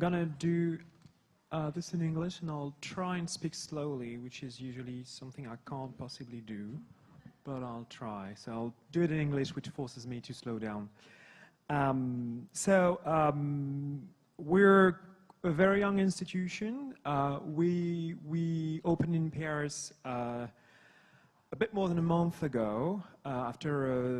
gonna do this in English, and I'll try and speak slowly, which is usually something I can't possibly do, but I'll try. So I'll do it in English, which forces me to slow down. We're a very young institution. We opened in Paris a bit more than a month ago, after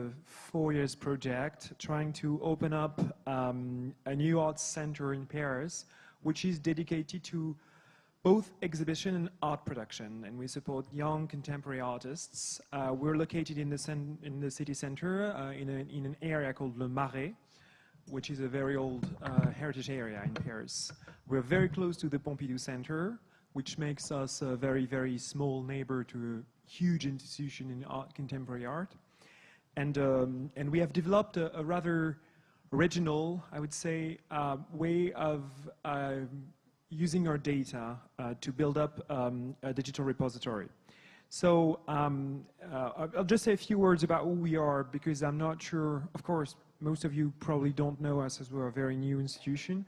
a 4 years project, trying to open up a new arts center in Paris, which is dedicated to both exhibition and art production, and we support young contemporary artists. We're located in the city center, in an area called Le Marais, which is a very old heritage area in Paris. We're very close to the Pompidou Center, which makes us a very, very small neighbor to a huge institution in contemporary art. And we have developed a rather original, I would say, way of using our data to build up a digital repository. So I'll just say a few words about who we are, because I'm not sure, of course, most of you probably don't know us, as we're a very new institution.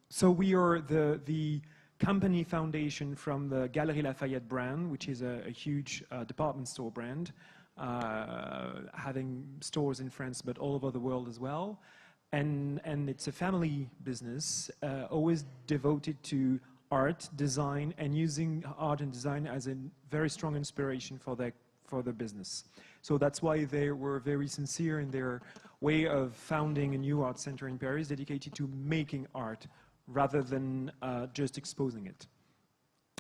So we are the company foundation from the Galeries Lafayette brand, which is a huge department store brand, having stores in France but all over the world as well. And it's a family business, always devoted to art, design, and using art and design as a very strong inspiration for their business. So that's why they were very sincere in their way of founding a new art center in Paris dedicated to making art rather than just exposing it.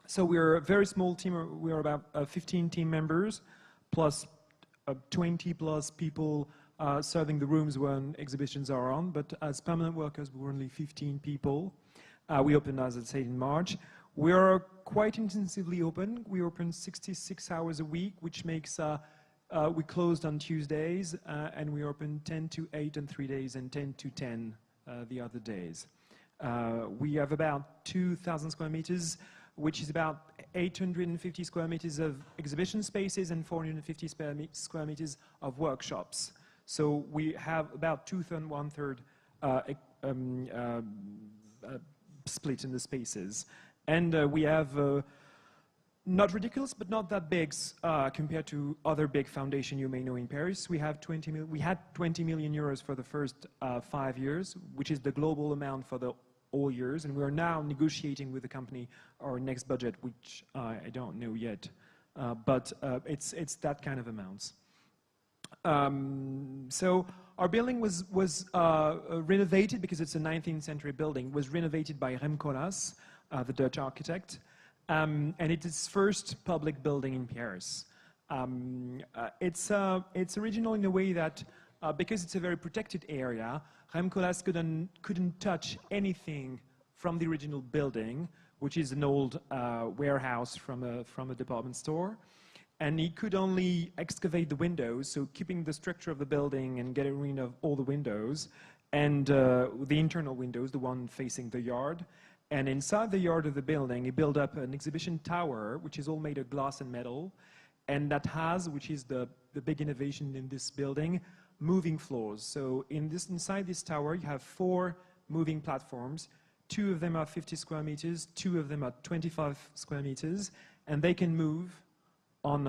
So we're a very small team. We're about 15 team members, plus 20 plus people serving the rooms when exhibitions are on. But as permanent workers, we're only 15 people. We opened, as I said, in March. We are quite intensively open. We open 66 hours a week, which makes we closed on Tuesdays, and we open 10 to 8 on 3 days and 10 to 10 the other days. We have about 2,000 square meters, which is about 850 square meters of exhibition spaces and 450 square meters of workshops. So we have about two-thirds and one-third split in the spaces. And we have, not ridiculous, but not that big compared to other big foundations you may know in Paris. We had 20 million euros for the first 5 years, which is the global amount for the all years, and we are now negotiating with the company our next budget, which I don't know yet, but it's that kind of amounts. So our building was renovated, because it's a 19th century building, was renovated by Rem Koolhaas, the Dutch architect, and it is first public building in Paris. It's original in a way that because it's a very protected area, Rem Koolhaas couldn't touch anything from the original building, which is an old warehouse from a department store. And he could only excavate the windows, so keeping the structure of the building and getting rid of all the windows, and the internal windows, the one facing the yard. And inside the yard of the building, he built up an exhibition tower, which is all made of glass and metal, and that has, which is the big innovation in this building, moving floors. So inside this tower, you have 4 moving platforms. 2 of them are 50 square meters, 2 of them are 25 square meters, and they can move on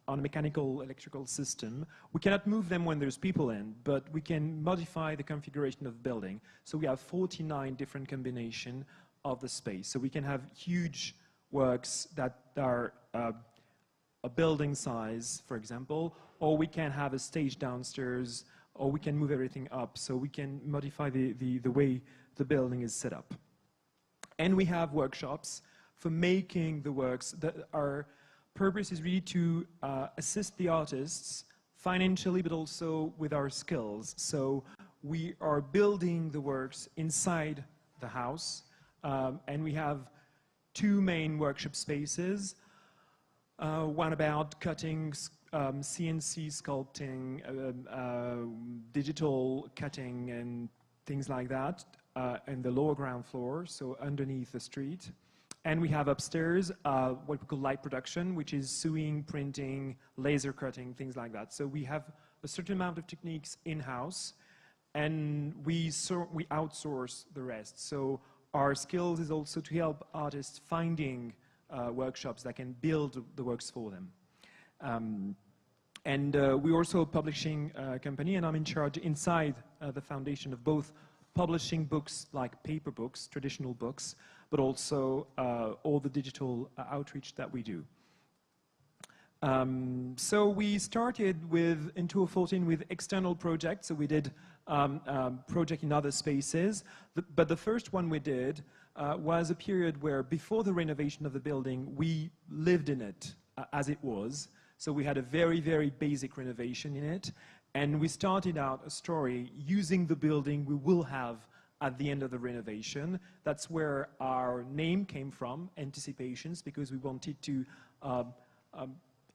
a mechanical electrical system. We cannot move them when there's people in, but we can modify the configuration of the building. So we have 49 different combinations of the space. So we can have huge works that are a building size, for example, or we can have a stage downstairs, or we can move everything up, so we can modify the way the building is set up. And we have workshops for making the works. Our purpose is really to assist the artists financially, but also with our skills. So we are building the works inside the house, and we have 2 main workshop spaces. One about cutting, CNC sculpting, digital cutting and things like that, in the lower ground floor, so underneath the street. And we have upstairs what we call light production, which is sewing, printing, laser cutting, things like that. So we have a certain amount of techniques in-house, and we outsource the rest. So our skills is also to help artists finding workshops that can build the works for them. And we're also a publishing company, and I'm in charge inside the foundation of both publishing books like paper books, traditional books, but also all the digital outreach that we do. So we started in 2014 with external projects. So we did project in other spaces, but the first one we did was a period where before the renovation of the building, we lived in it as it was. So we had a very, very basic renovation in it, and we started out a story using the building we will have at the end of the renovation. That's where our name came from, Anticipations, because we wanted to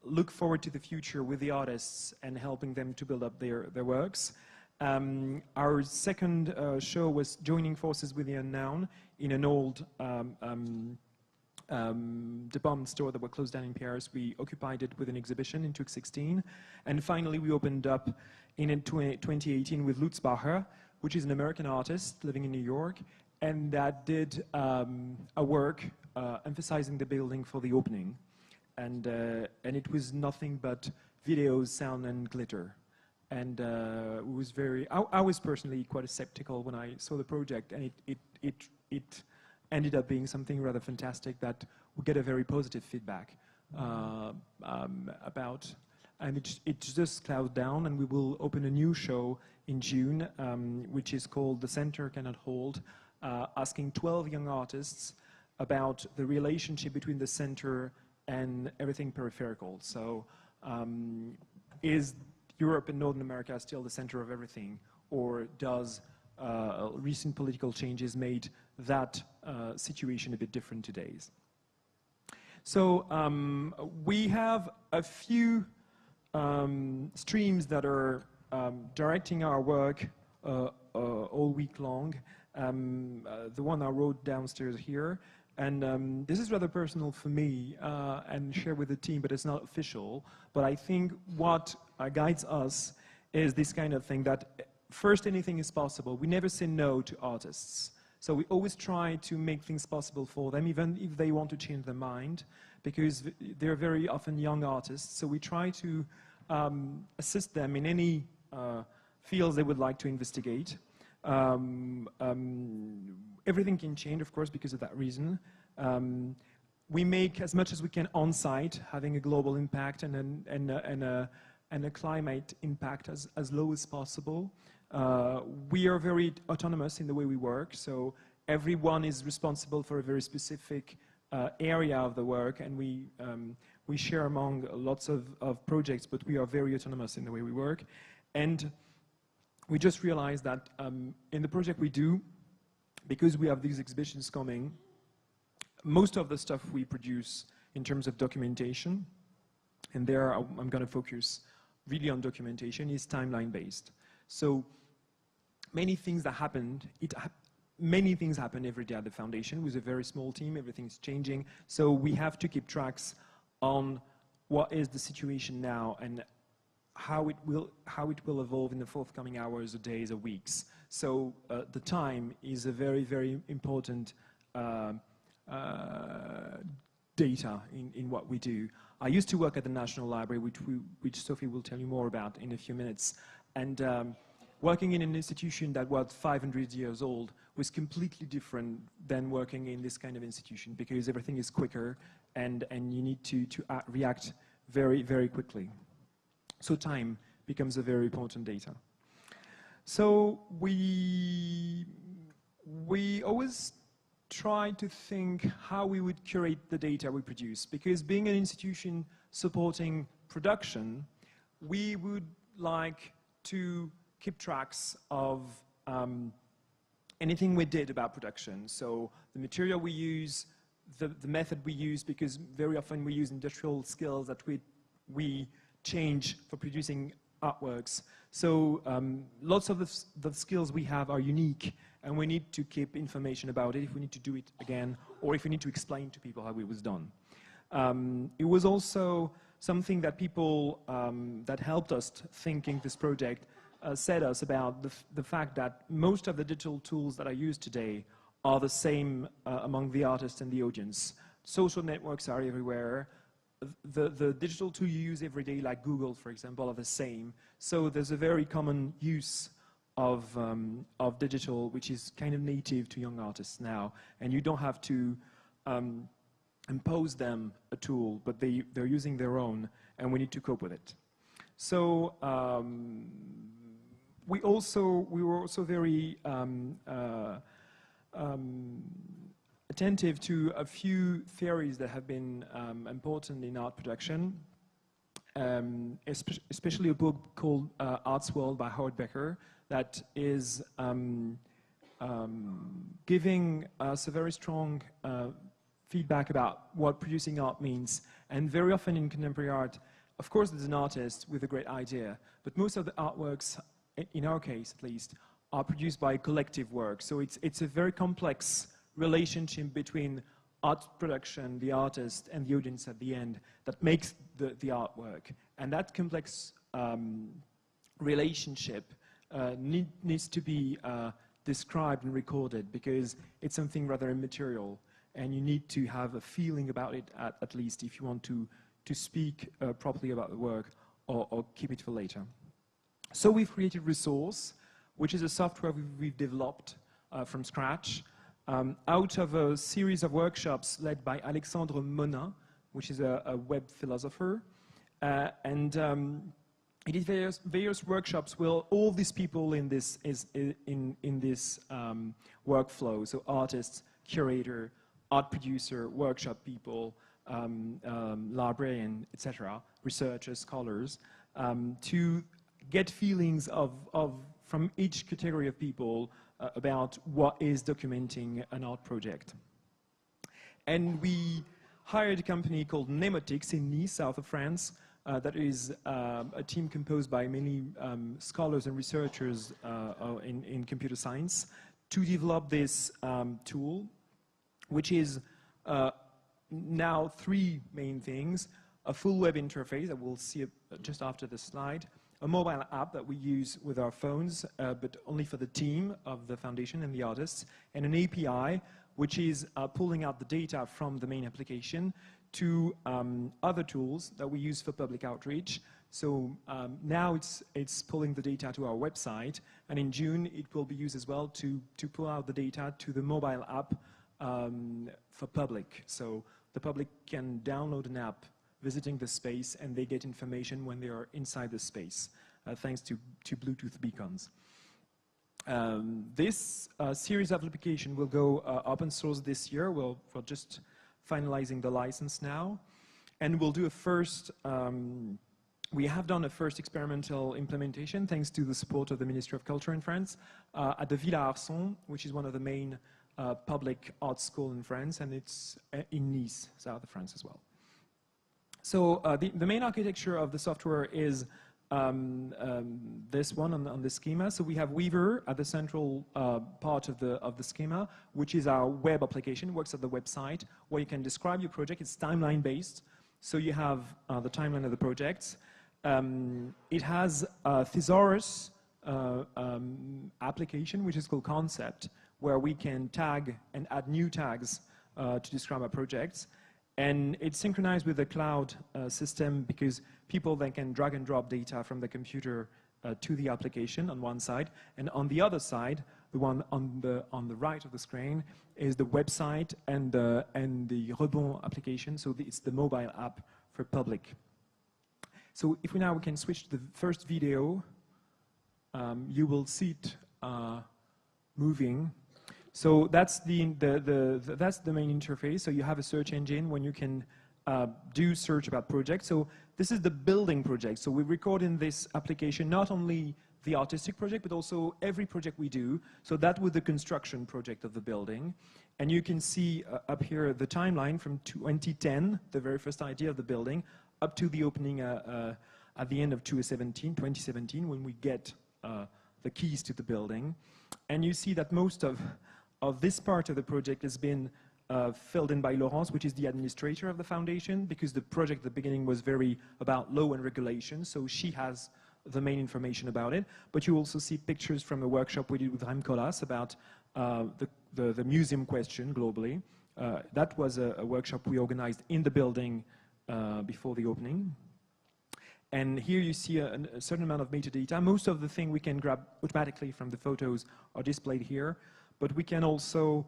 look forward to the future with the artists and helping them to build up their works. Our second show was joining forces with the unknown in an old department store that were closed down in Paris. We occupied it with an exhibition in 2016. And finally, we opened up in 2018 with Lutz Bacher, which is an American artist living in New York, and that did a work emphasizing the building for the opening. And it was nothing but videos, sound, and glitter. And it was I was personally quite skeptical when I saw the project, and it ended up being something rather fantastic that we get a very positive feedback about. And it just clouded down, and we will open a new show in June, which is called The Center Cannot Hold, asking 12 young artists about the relationship between the center and everything peripheral. So is Europe and Northern America still the center of everything, or does recent political changes made that situation a bit different today? So we have a few streams that are directing our work all week long. The one I wrote downstairs here. And this is rather personal for me and share with the team, but it's not official. But I think what guides us is this kind of thing that first, anything is possible. We never say no to artists. So we always try to make things possible for them, even if they want to change their mind, because they're very often young artists. So we try to assist them in any fields they would like to investigate. Everything can change, of course, because of that reason. We make as much as we can on-site, having a global impact and a climate impact as low as possible. We are very autonomous in the way we work, so everyone is responsible for a very specific area of the work, and we share among lots of projects, but we are very autonomous in the way we work. And we just realized that in the project we do, because we have these exhibitions coming, most of the stuff we produce in terms of documentation, and there I'm going to focus really on documentation, is timeline-based. So many things that happened, many things happen every day at the foundation with a very small team. Everything's changing, so we have to keep tracks on what is the situation now and how it will evolve in the forthcoming hours or days or weeks. So the time is a very, very important data in what we do. I used to work at the National Library, which Sophie will tell you more about in a few minutes. And working in an institution that was 500 years old was completely different than working in this kind of institution, because everything is quicker and you need to react very, very quickly. So time becomes a very important data. So we always try to think how we would curate the data we produce, because being an institution supporting production, we would like to keep tracks of anything we did about production. So the material we use, the method we use, because very often we use industrial skills that we change for producing artworks. So lots of the skills we have are unique, and we need to keep information about it if we need to do it again, or if we need to explain to people how it was done. It was also something that people that helped us thinking this project said us about the fact that most of the digital tools that are used today are the same among the artists and the audience. Social networks are everywhere. The digital tool you use every day, like Google, for example, are the same. So there's a very common use of digital, which is kind of native to young artists now. And you don't have to impose them a tool, but they're using their own, and we need to cope with it. So we were also very attentive to a few theories that have been important in art production, especially a book called Art's World by Howard Becker that is giving us a very strong feedback about what producing art means. And very often in contemporary art, of course there's an artist with a great idea, but most of the artworks, in our case at least, are produced by collective work. So it's a very complex relationship between art production, the artist, and the audience at the end that makes the artwork. And that complex relationship needs to be described and recorded, because it's something rather immaterial, and you need to have a feeling about it at least if you want to speak properly about the work or keep it for later. So we've created Resource, which is a software we've developed from scratch out of a series of workshops led by Alexandre Monin, which is a web philosopher. He did various workshops with all these people in this workflow, so artists, curator, art producer, workshop people, librarian, etc., researchers, scholars, to get feelings from each category of people about what is documenting an art project. And we hired a company called Mnemotics in Nice, south of France, that is a team composed by many scholars and researchers in computer science to develop this tool, which is now three main things: a full web interface that we'll see just after the slide, a mobile app that we use with our phones, but only for the team of the foundation and the artists, and an API, which is pulling out the data from the main application to other tools that we use for public outreach. So now it's pulling the data to our website, and in June it will be used as well to pull out the data to the mobile app for public. So the public can download an app visiting the space, and they get information when they are inside the space, thanks to Bluetooth beacons. This series of application will go open source this year. We're just finalizing the license now, and we'll do a first, we have done a first experimental implementation thanks to the support of the Ministry of Culture in France at the Villa Arson, which is one of the main public art schools in France, and it's in Nice, south of France as well. So the main architecture of the software is this one on the schema. So we have Weaver at the central part of the schema, which is our web application, works at the website, where you can describe your project. It's timeline based, so you have the timeline of the projects. It has a thesaurus application, which is called Concept, where we can tag and add new tags to describe our projects. And it's synchronized with the cloud system, because people then can drag and drop data from the computer to the application on one side, and on the other side, the one on the right of the screen, is the website and the Rebond application. So it's the mobile app for public. So if we can switch to the first video, you will see it moving. So that's the main interface. So you have a search engine when you can do search about projects. So this is the building project. So we record in this application not only the artistic project, but also every project we do. So that was the construction project of the building. And you can see up here the timeline from 2010, the very first idea of the building, up to the opening at the end of 2017, when we get the keys to the building. And you see that most of this part of the project has been filled in by Laurence, which is the administrator of the foundation, because the project at the beginning was very about law and regulation. So she has the main information about it. But you also see pictures from a workshop we did with Remcolas about the museum question globally. That was a workshop we organized in the building before the opening. And here you see a certain amount of metadata. Most of the things we can grab automatically from the photos are displayed here, but we can also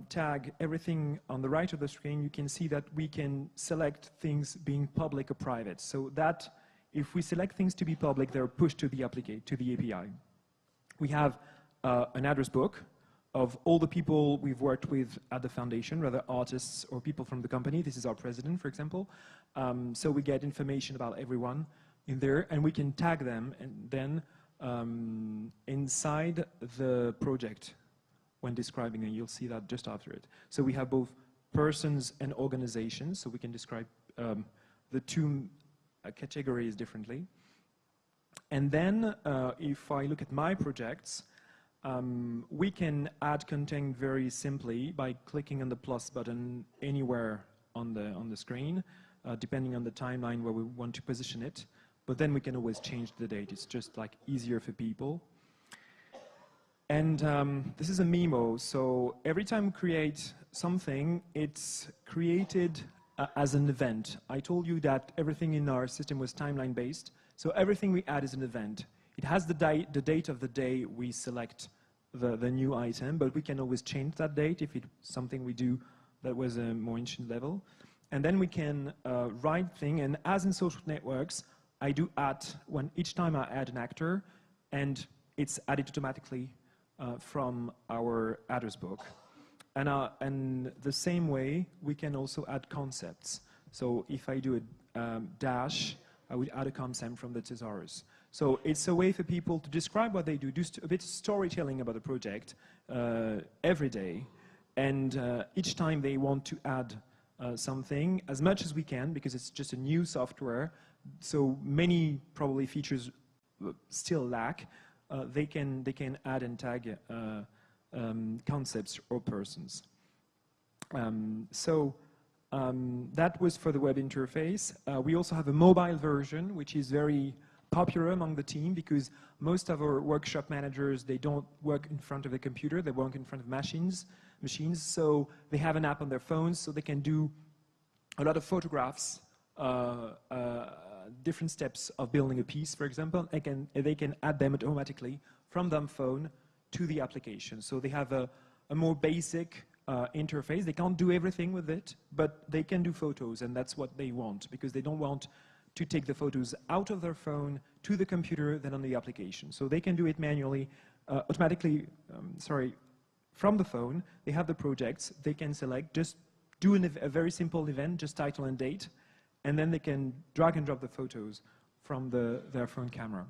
tag everything on the right of the screen. You can see that we can select things being public or private. So that if we select things to be public, they're pushed to the API. We have an address book of all the people we've worked with at the foundation, whether artists or people from the company. This is our president, for example. So we get information about everyone in there, and we can tag them, and then inside the project when describing it, you'll see that just after it. So we have both persons and organizations, so we can describe the two categories differently. And then if I look at my projects, we can add content very simply by clicking on the plus button anywhere on the screen, depending on the timeline where we want to position it. But then we can always change the date. It's just like easier for people. And this is a memo. So every time we create something, it's created as an event. I told you that everything in our system was timeline based. So everything we add is an event. It has the date of the day we select the new item, but we can always change that date if it's something we do that was a more ancient level. And then we can write thing, and as in social networks, I do add, each time I add an actor, and it's added automatically from our address book. And the same way, we can also add concepts. So if I do a dash, I would add a concept from the thesaurus. So it's a way for people to describe what they do a bit of storytelling about the project every day. And each time they want to add something, as much as we can, because it's just a new software, so many probably features still lack, they can add and tag concepts or persons. That was for the web interface. We also have a mobile version, which is very popular among the team because most of our workshop managers, they don't work in front of the computer, they work in front of machines, so they have an app on their phones, so they can do a lot of photographs, different steps of building a piece, for example. They can add them automatically from their phone to the application. So they have a more basic interface. They can't do everything with it, but they can do photos, and that's what they want, because they don't want to take the photos out of their phone to the computer, then on the application. So they can do it manually, automatically, from the phone. They have the projects, they can select, just do a very simple event, just title and date, and then they can drag and drop the photos from their phone camera.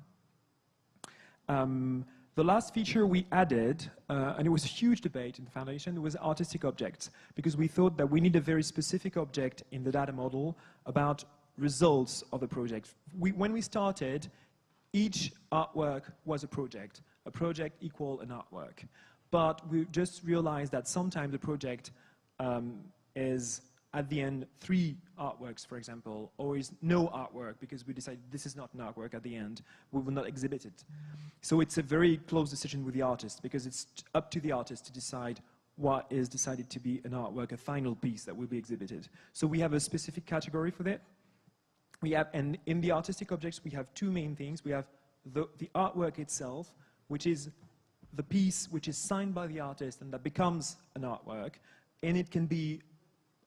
The last feature we added, and it was a huge debate in the foundation, was artistic objects, because we thought that we need a very specific object in the data model about results of the project. When we started, each artwork was a project equal an artwork. But we just realized that sometimes the project is at the end 3 artworks, for example, or is no artwork because we decided this is not an artwork at the end, we will not exhibit it. So it's a very close decision with the artist, because it's up to the artist to decide what is decided to be an artwork, a final piece that will be exhibited. So we have a specific category for that. And in the artistic objects, we have 2 main things. We have the artwork itself, which is the piece which is signed by the artist and that becomes an artwork, and it can be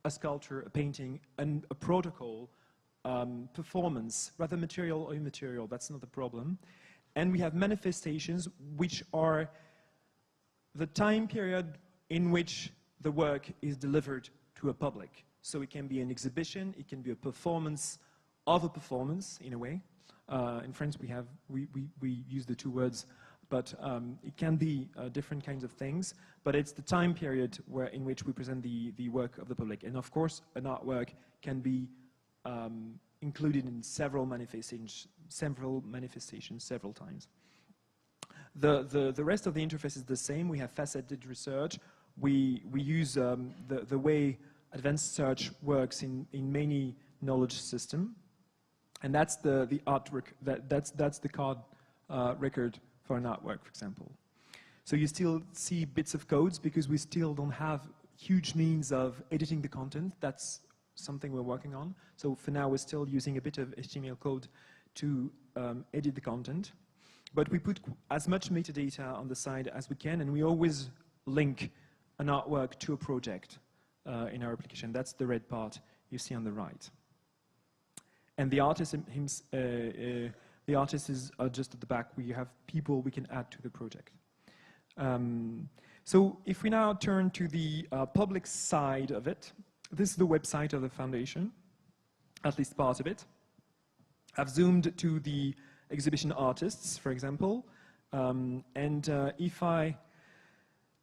a sculpture, a painting, and a protocol, performance, rather material or immaterial, that's not the problem. And we have manifestations, which are the time period in which the work is delivered to a public. So it can be an exhibition, it can be a performance of a performance, in a way. In French, we use the 2 words, but it can be different kinds of things. But it's the time period in which we present the work of the public. And of course, an artwork can be included in several manifestations several times. The rest of the interface is the same. We have faceted research. We use the way advanced search works in many knowledge systems. And that's the artwork, that's the card record for an artwork, for example. So you still see bits of codes because we still don't have huge means of editing the content. That's something we're working on. So for now, we're still using a bit of HTML code to edit the content. But we put as much metadata on the side as we can, and we always link an artwork to a project in our application. That's the red part you see on the right. And the artist, the artist is just at the back. We have people we can add to the project. So if we now turn to the public side of it, this is the website of the foundation, at least part of it. I've zoomed to the exhibition artists, for example, if I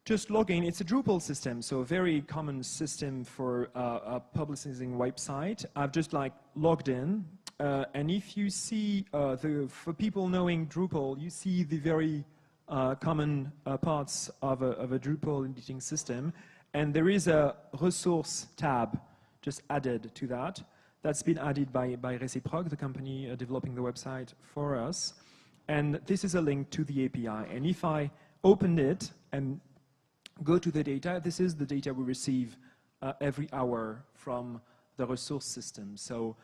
just log in, it's a Drupal system, so a very common system for a publicizing website. I've just logged in, and if you see, for people knowing Drupal, you see the very common parts of a Drupal editing system, and there is a resource tab just added to that. That's been added by Reciproc, the company developing the website for us. And this is a link to the API. And if I open it and go to the data, this is the data we receive every hour from the resource system. So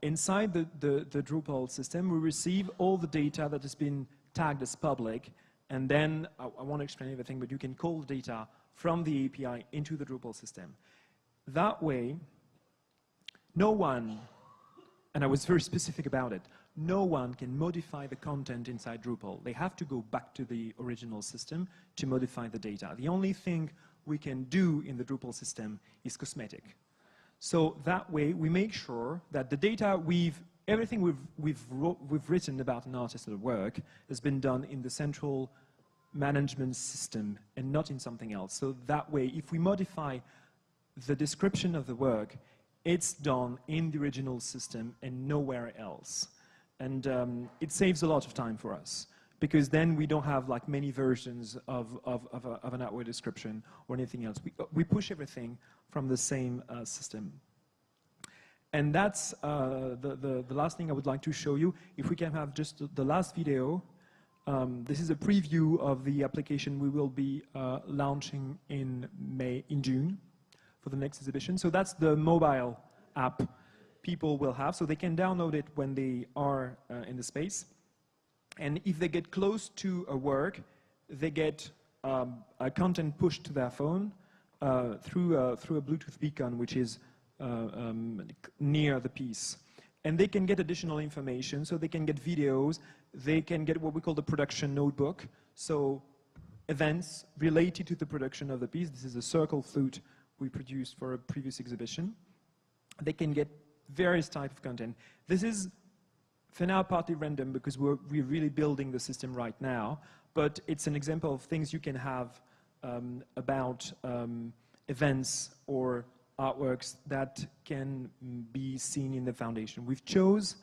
inside the Drupal system, we receive all the data that has been tagged as public. And then, I won't explain everything, but you can call the data from the API into the Drupal system. That way, no one, and I was very specific about it, no one can modify the content inside Drupal. They have to go back to the original system to modify the data. The only thing we can do in the Drupal system is cosmetic. So that way, we make sure that the data everything we've written about an artist or work has been done in the central management system and not in something else. So that way, if we modify the description of the work, it's done in the original system and nowhere else. And it saves a lot of time for us, because then we don't have many versions of an artwork description or anything else. We push everything from the same system. And that's the last thing I would like to show you. If we can have just the last video. This is a preview of the application we will be launching in June for the next exhibition. So that's the mobile app people will have. So they can download it when they are in the space. And if they get close to a work, they get a content pushed to their phone through a Bluetooth beacon, which is near the piece. And they can get additional information, so they can get videos, they can get what we call the production notebook, so events related to the production of the piece. This is a circle flute we produced for a previous exhibition. They can get various types of content. This is, for now, partly random because we're really building the system right now, but it's an example of things you can have about events or artworks that can be seen in the foundation. We've chosen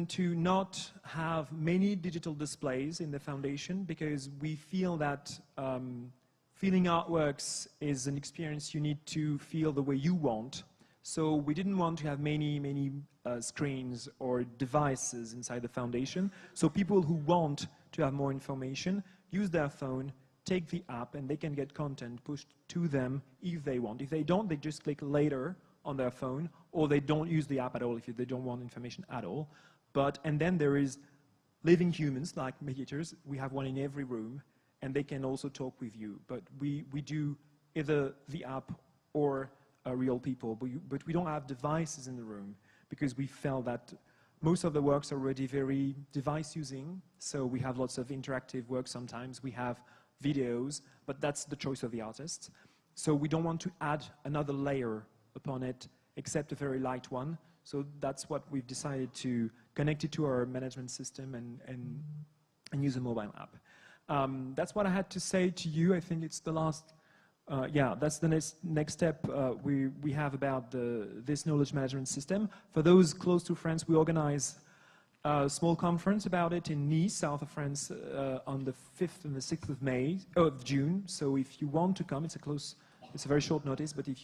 to not have many digital displays in the foundation because we feel that feeling artworks is an experience you need to feel the way you want. So we didn't want to have many screens or devices inside the foundation. So people who want to have more information use their phone, take the app, and they can get content pushed to them if they want. If they don't, they just click later on their phone, or they don't use the app at all if they don't want information at all. And then there is living humans like mediators. We have one in every room, and they can also talk with you. But we do either the app or real people, but we don't have devices in the room because we felt that most of the works are already very device using. So we have lots of interactive work sometimes. We have videos, but that's the choice of the artist. So we don't want to add another layer upon it, except a very light one. So that's what we've decided to connect it to our management system and use a mobile app. That's what I had to say to you. I think it's the last, that's the next step we have about this knowledge management system. For those close to France, we organize a small conference about it in Nice, south of France, on the 5th and the 6th of June. So if you want to come, it's a very short notice, but if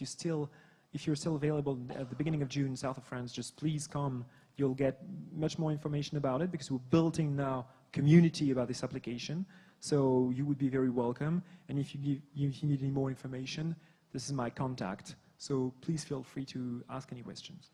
you're still available at the beginning of June, south of France, just please come you'll get much more information about it because we're building now community about this application. So you would be very welcome. And if you need any more information, this is my contact. So please feel free to ask any questions.